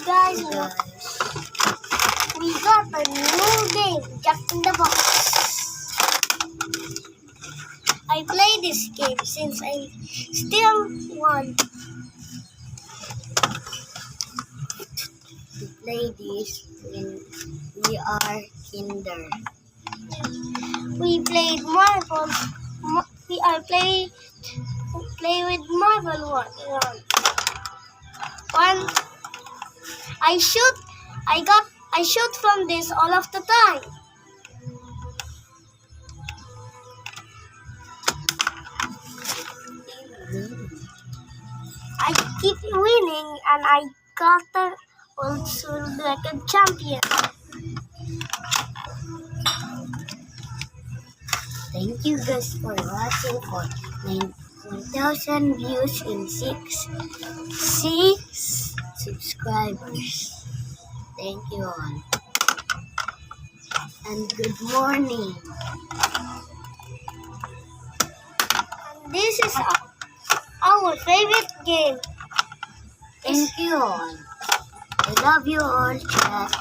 guys, we got a new game, Jack in the Box. I play this game since I still won. We play this when we are kinder. We played marbles. I play with marble one. I shoot from this all of the time. I keep winning and I got the old school record champion. Thank you guys for watching for 1,000 views in 6 subscribers. Thank you all. And good morning. And this is our favorite game. Thank you all. I love you all, chat.